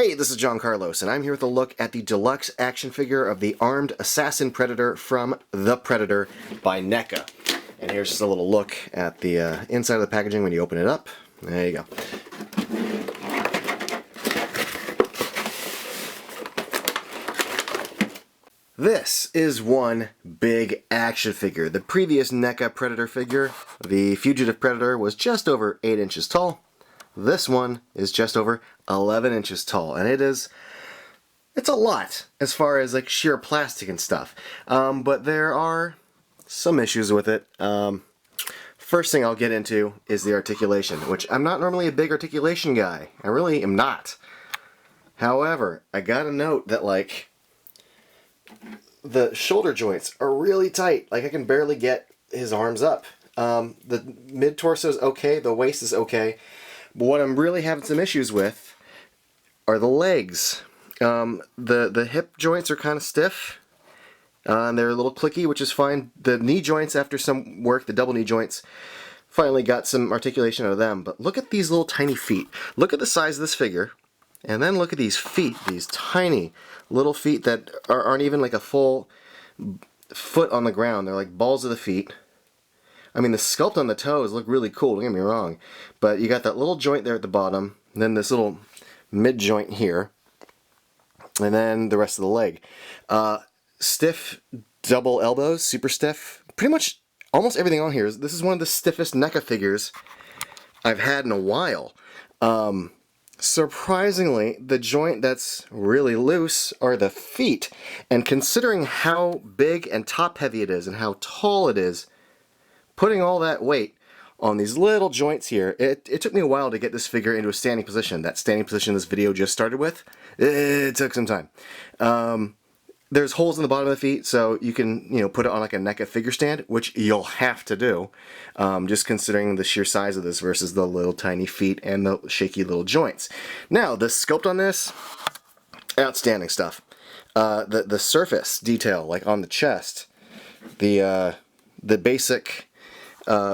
Hey, this is John Carlos, and I'm here with a look at the deluxe action figure of the armed assassin predator from The Predator by NECA. And here's just a little look at the inside of the packaging when you open it up. There you go. This is one big action figure. The previous NECA Predator figure, the Fugitive Predator, was just over 8 inches tall. This one is just over 11 inches tall, and it's a lot as far as like sheer plastic and stuff. But there are some issues with it. First thing I'll get into is the articulation, which I'm not normally a big articulation guy. I really am not. However, I gotta note that like the shoulder joints are really tight. Like I can barely get his arms up. The mid-torso is okay, the waist is okay. But what I'm really having some issues with are the legs. The hip joints are kind of stiff. And they're a little clicky, which is fine. The knee joints, after some work, the double knee joints, finally got some articulation out of them. But look at these little tiny feet. Look at the size of this figure. And then look at these feet, these tiny little feet that aren't even like a full foot on the ground. They're like balls of the feet. I mean, the sculpt on the toes look really cool, don't get me wrong. But you got that little joint there at the bottom, and then this little mid joint here, and then the rest of the leg. Stiff double elbows, super stiff. Pretty much almost everything on here. This is one of the stiffest NECA figures I've had in a while. Surprisingly, the joint that's really loose are the feet. And considering how big and top heavy it is and how tall it is, putting all that weight on these little joints here, it took me a while to get this figure into a standing position. That standing position this video just started with, it took some time. There's holes in the bottom of the feet, so you can put it on like a NECA figure stand, which you'll have to do, just considering the sheer size of this versus the little tiny feet and the shaky little joints. Now, the sculpt on this, outstanding stuff. The surface detail, like on the chest, the basic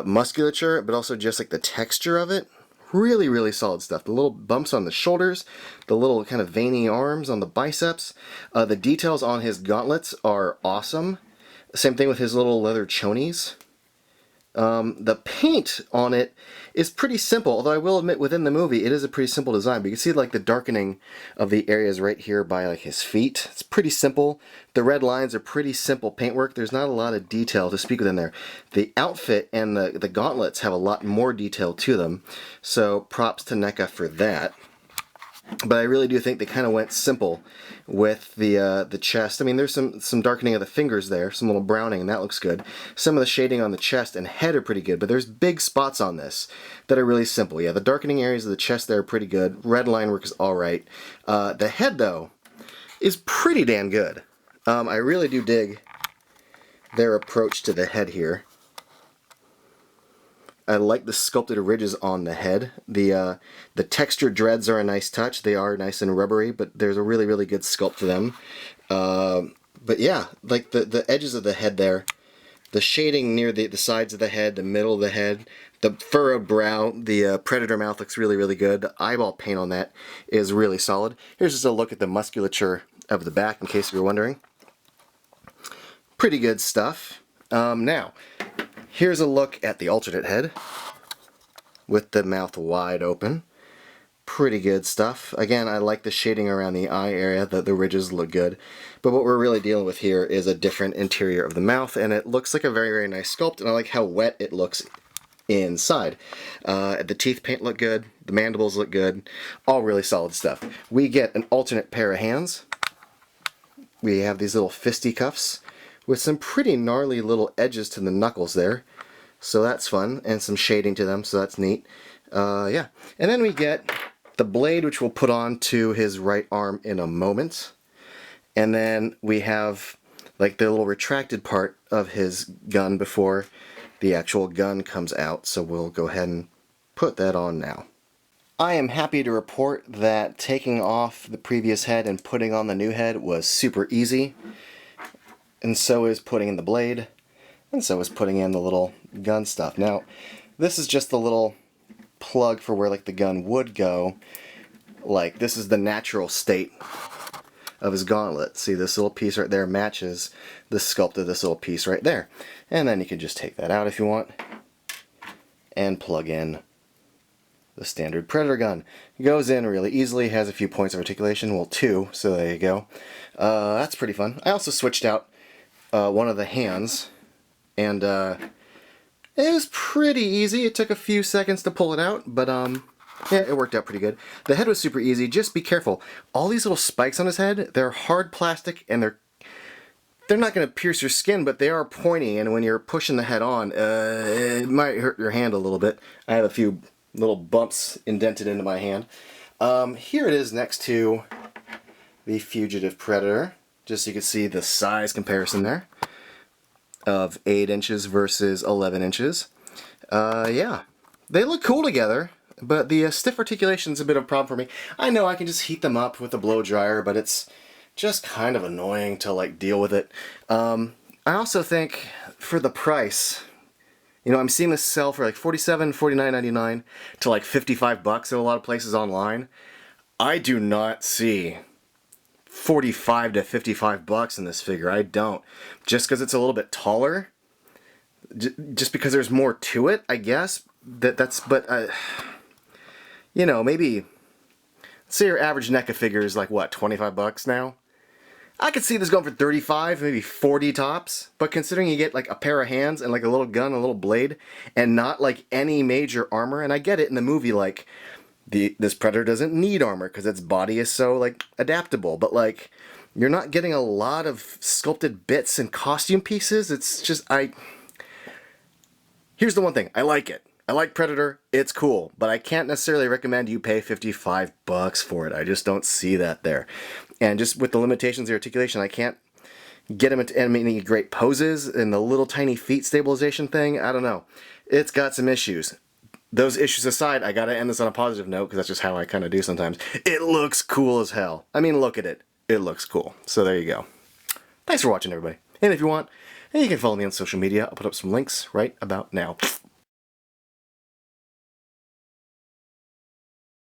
musculature, but also just like the texture of it, really, really solid stuff. The little bumps on the shoulders, the little kind of veiny arms on the biceps, the details on his gauntlets are awesome. Same thing with his little leather chonies. The paint on it is pretty simple, although I will admit within the movie it is a pretty simple design. But you can see like the darkening of the areas right here by like his feet. It's pretty simple. The red lines are pretty simple paintwork. There's not a lot of detail to speak within there. The outfit and the gauntlets have a lot more detail to them, so props to NECA for that. But I really do think they kind of went simple with the chest. I mean, there's some darkening of the fingers there, some little browning, and that looks good. Some of the shading on the chest and head are pretty good, but there's big spots on this that are really simple. Yeah, the darkening areas of the chest there are pretty good. Red line work is alright. The head, though, is pretty damn good. I really do dig their approach to the head here. I like the sculpted ridges on the head. The textured dreads are a nice touch. They are nice and rubbery, but there's a really, really good sculpt to them. But yeah, like the edges of the head there, the shading near the sides of the head, the middle of the head, the furrowed brow, the predator mouth looks really, really good. The eyeball paint on that is really solid. Here's just a look at the musculature of the back, in case you were wondering. Pretty good stuff. Now, here's a look at the alternate head with the mouth wide open. Pretty good stuff. Again, I like the shading around the eye area, the ridges look good. But what we're really dealing with here is a different interior of the mouth, and it looks like a very, very nice sculpt, and I like how wet it looks inside. The teeth paint look good, the mandibles look good, all really solid stuff. We get an alternate pair of hands. We have these little fisticuffs with some pretty gnarly little edges to the knuckles there, so that's fun, and some shading to them, so that's neat. Yeah, and then we get the blade, which we'll put on to his right arm in a moment, and then we have like the little retracted part of his gun before the actual gun comes out, so we'll go ahead and put that on now. I am happy to report that taking off the previous head and putting on the new head was super easy. And so is putting in the blade, and so is putting in the little gun stuff. Now, this is just the little plug for where like the gun would go. like this is the natural state of his gauntlet. See, this little piece right there matches the sculpt of this little piece right there. And then you can just take that out if you want and plug in the standard Predator gun. It goes in really easily, has a few points of articulation, well 2, so there you go. That's pretty fun. I also switched out one of the hands, and it was pretty easy. It took a few seconds to pull it out, but yeah, it worked out pretty good. The head was super easy. Just be careful. All these little spikes on his head, they're hard plastic, and they're not going to pierce your skin, but they are pointy, and when you're pushing the head on, it might hurt your hand a little bit. I have a few little bumps indented into my hand. Here it is next to the Fugitive Predator, just so you can see the size comparison there of 8 inches versus 11 inches. Yeah, they look cool together, but the stiff articulation is a bit of a problem for me. I know I can just heat them up with a blow dryer, but it's just kind of annoying to like deal with it. I also think for the price, you know, I'm seeing this sell for like $47, $49.99 to like $55 at a lot of places online. I do not see $45 to $55 in this figure. I don't. Just because it's a little bit taller, just because there's more to it, I guess. But you know, maybe, let's say your average NECA figure is like what, $25 now? I could see this going for 35, maybe 40 tops, but considering you get like a pair of hands and like a little gun, a little blade, and not like any major armor, and I get it in the movie, like, this Predator doesn't need armor because its body is so like adaptable, but like, you're not getting a lot of sculpted bits and costume pieces. It's just, here's the one thing, I like it. I like Predator, it's cool, but I can't necessarily recommend you pay $55 for it. I just don't see that there. And just with the limitations of the articulation, I can't get him into any great poses, and the little tiny feet stabilization thing, I don't know. It's got some issues. Those issues aside, I gotta end this on a positive note, because that's just how I kind of do sometimes. It looks cool as hell. I mean, look at it. It looks cool. So there you go. Thanks for watching, everybody. And if you want, you can follow me on social media. I'll put up some links right about now.